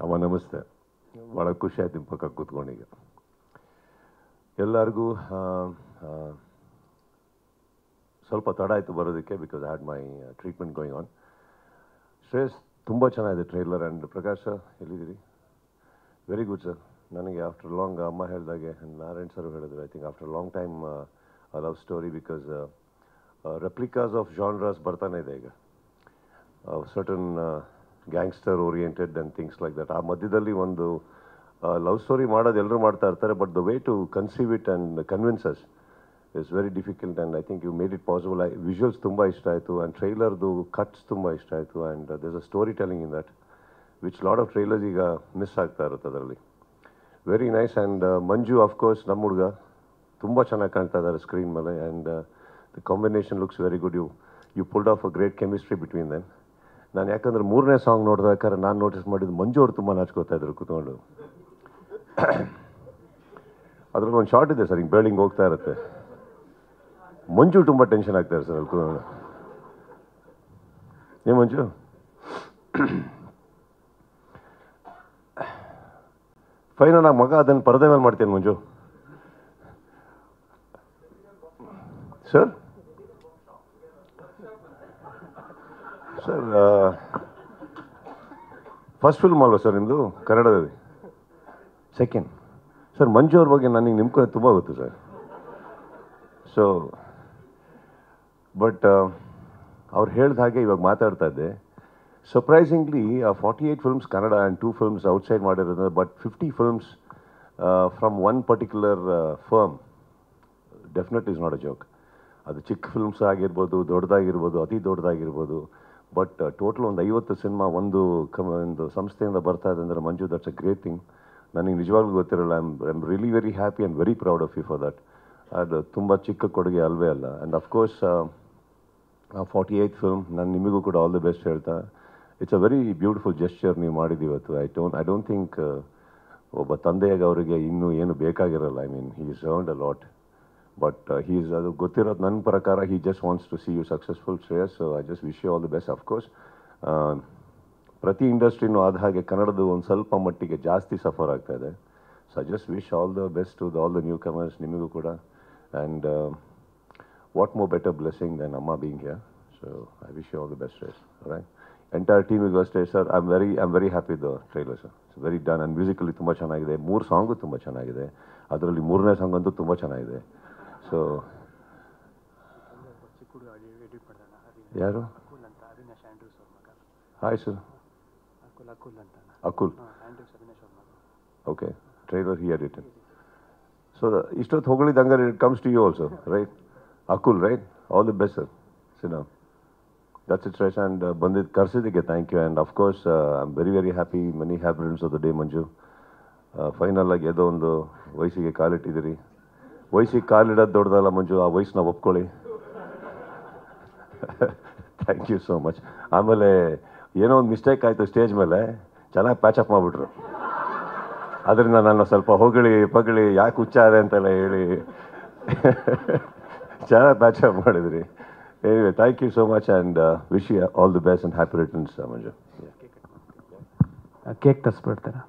ಅಮ್ಮ ನಮಸ್ತೆ. ಭಾಳ ಖುಷಿ ಆಯ್ತು ನಿಮ್ಮ ಪಕ್ಕ ಕೂತ್ಕೊಂಡೀಗ. ಎಲ್ಲರಿಗೂ ಸ್ವಲ್ಪ ತಡ ಆಯಿತು ಬರೋದಕ್ಕೆ, because I had my treatment going on. Shreyas, ತುಂಬ ಚೆನ್ನಾಗಿದೆ ಟ್ರೈಲರ್. ಆ್ಯಂಡ್ ಪ್ರಕಾಶ್ ಸರ್ ಎಲ್ಲಿದ್ದೀರಿ? Very good sir. ನನಗೆ ಆಫ್ಟರ್ ಲಾಂಗ್ ಅಮ್ಮ ಹೇಳಿದಾಗೆ, ನಾರಾಯಣ್ ಸರ್ ಹೇಳಿದ್ರು, I think after long time love story, because replicas of genres ಬರ್ತಾನೆ ಇದೆ ಈಗ. Certain gangster oriented and things like that. ಆ ಮಧ್ಯದಲ್ಲಿ ಒಂದು ಲವ್ ಸ್ಟೋರಿ ಮಾಡೋದು ಎಲ್ಲರೂ ಮಾಡ್ತಾ ಇರ್ತಾರೆ, but the way to conceive it and convinces is very difficult. And I think you made it possible. Visuals ತುಂಬ ಇಷ್ಟ ಆಯಿತು, ಆ್ಯಂಡ್ ಟ್ರೈಲರ್ದು ಕಟ್ಸ್ ತುಂಬ ಇಷ್ಟ ಆಯಿತು, and there's a story telling in that which lot of trailers ಈಗ miss ಆಗ್ತಾ ಇರುತ್ತೆ ಅದರಲ್ಲಿ. Very nice. And Manju of course ನಮ್ಮ ಹುಡುಗ ತುಂಬ ಚೆನ್ನಾಗಿ ಕಾಣ್ತಾ ಇದ್ದಾರೆ ಸ್ಕ್ರೀನ್ ಮೇಲೆ, and the combination looks very good. You pulled off a great chemistry between them. ನಾನು ಯಾಕಂದರೆ ಮೂರನೇ ಸಾಂಗ್ ನೋಡಿದಾದ್ರೆ ನಾನು ನೋಟಿಸ್ ಮಾಡಿದ್ದು ಮಂಜು ಅವರು ತುಂಬ ನಾಚ್ಕೋತಾ ಇದ್ರು ಕೂತ್ಕೊಂಡು. ಅದ್ರಲ್ಲಿ ಒಂದು ಶಾರ್ಟ್ ಇದೆ ಸರ್, ಹಿಂಗೆ ಬೇಳಿಂಗ್ ಹೋಗ್ತಾ ಇರುತ್ತೆ, ಮಂಜು ತುಂಬ ಟೆನ್ಷನ್ ಆಗ್ತಾರೆ ಸರ್ ಅಲ್ಲಿ ಕೂತ್ಕೊಂಡು. ಏನು ಮಂಜು? ಫೈನಲ್ ಆಗಿ ಮಗ ಅದನ್ನು ಪರದೆ ಮೇಲೆ ಮಾಡ್ತೀನಿ ಮಂಜು ಸರ್. ಸರ್ ಫಸ್ಟ್ ಫಿಲ್ಮ್ ಅಲ್ವಾ ಸರ್ ನಿಮ್ಮದು ಕನ್ನಡದಲ್ಲಿ? ಸೆಕೆಂಡ್. ಸರ್ ಮಂಜು ಅವ್ರ ಬಗ್ಗೆ ನನಗೆ ನಿಮ್ಮ ತುಂಬ ಗೊತ್ತು ಸರ್. ಸೊ ಬಟ್ ಅವ್ರು ಹೇಳ್ದ ಹಾಗೆ ಇವಾಗ ಮಾತಾಡ್ತಾ ಇದ್ದೆ, surprisingly 48 films Kannada and 2 films outside ಮಾಡಿರೋದು, but 50 films from one particular firm definite is not a joke. ಅದು ಚಿಕ್ಕ ಫಿಲ್ಮ್ಸ್ ಆಗಿರ್ಬೋದು, ದೊಡ್ಡದಾಗಿರ್ಬೋದು, ಅತಿ ದೊಡ್ಡದಾಗಿರ್ಬೋದು, ಬಟ್ ಟೋಟಲ್ ಒಂದು 50 ಸಿನಿಮಾ ಒಂದು ಸಂಸ್ಥೆಯಿಂದ ಬರ್ತಾ ಇದೆ ಅಂದರೆ Manju, that's a great thing. ನನಗೆ ನಿಜವಾಗ್ಲೂ ಗೊತ್ತಿರಲ್ಲ. I am really very happy and very proud of you for that. ಅದು ತುಂಬ ಚಿಕ್ಕ ಕೊಡುಗೆ ಅಲ್ವೇ ಅಲ್ಲ. ಆ್ಯಂಡ್ ಅಫ್ಕೋರ್ಸ್ 48th ಫಿಲ್ಮ್ ನಾನು ನಿಮಗೂ ಕೂಡ ಆಲ್ ದಿ ಬೆಸ್ಟ್ ಹೇಳ್ತಾ, it's a very beautiful gesture ನೀವು ಮಾಡಿದ್ದು ಇವತ್ತು. ಐ ಡೋಂಟ್ ಥಿಂಕ್ ಒಬ್ಬ ತಂದೆಯಾಗಿ ಅವರಿಗೆ ಇನ್ನೂ ಏನು ಬೇಕಾಗಿರಲ್ಲ. I mean he is earned a lot, but ಅದು ಗೊತ್ತಿರೋದು ನನ್ನ ಪ್ರಕಾರ he just wants to see you successful Shreyas. So I just wish you all the best. Of course ಪ್ರತಿ ಇಂಡಸ್ಟ್ರಿನೂ ಆದ ಹಾಗೆ ಕನ್ನಡದು ಒಂದು ಸ್ವಲ್ಪ ಮಟ್ಟಿಗೆ ಜಾಸ್ತಿ ಸಫರ್ ಆಗ್ತಾ ಇದೆ. So I just wish all the best to all the new comers, ನಿಮಗೂ ಕೂಡ. And what more better blessing than ಅಮ್ಮ being here. So I wish you all the best Shreyas. Right, entire ಟೀಮಿಗೂ ಅಷ್ಟೇ sir. I am very happy the trailer sir. It's very done. And musically ತುಂಬ ಚೆನ್ನಾಗಿದೆ. 3 song ತುಂಬ ಚೆನ್ನಾಗಿದೆ. ಅದರಲ್ಲಿ 3ನೇ song ಅಂತೂ ತುಂಬ ಚೆನ್ನಾಗಿದೆ. ಸೊ ಯಾರು? Hi sir. Akul. Okay, trailer he had written. So ಇಷ್ಟೊತ್ತು ಹೊಗಳಿದ್ದಂಗೆ it comes to you also, right? Akul, right? All the best sir. ಸಿನಾ, ದಟ್ಸ್ ಇಟ್ ಶ್ರೇಯಸ್. ಆ್ಯಂಡ್ ಬಂದಿದ್ದು ಕರೆಸಿದ್ದಕ್ಕೆ thank you. And of course I am very very happy. Many happy returns of the day Manju. Final ಆಗಿ ಏನೋ ಒಂದು ವಯಸ್ಸಿಗೆ ಕಾಲಿಟ್ಟಿದ್ದೀರಿ. ವಯಸ್ಸಿಗೆ ಕಾಲಿಡೋದು ದೊಡ್ಡದಲ್ಲ ಮಂಜು, ಆ ವಯಸ್ಸನ್ನ ಒಪ್ಕೊಳ್ಳಿ. Thank you so much. ಆಮೇಲೆ ಏನೋ ಒಂದು ಮಿಸ್ಟೇಕ್ ಆಯಿತು ಸ್ಟೇಜ್ ಮೇಲೆ, ಚೆನ್ನಾಗಿ ಪ್ಯಾಚಪ್ ಮಾಡಿಬಿಟ್ರು. ಅದರಿಂದ ನಾನು ಸ್ವಲ್ಪ ಪಗಳಿ ಯಾಕೆ ಹುಚ್ಚ ಇದೆ ಅಂತೆಲ್ಲ ಹೇಳಿ ಚೆನ್ನಾಗಿ ಪ್ಯಾಚಪ್ ಮಾಡಿದ್ರಿ. Anyway thank you so much and wish you all the best and happy returns Manju. Cake ತರಿಸ್ಬಿಡ್ತಾರೆ.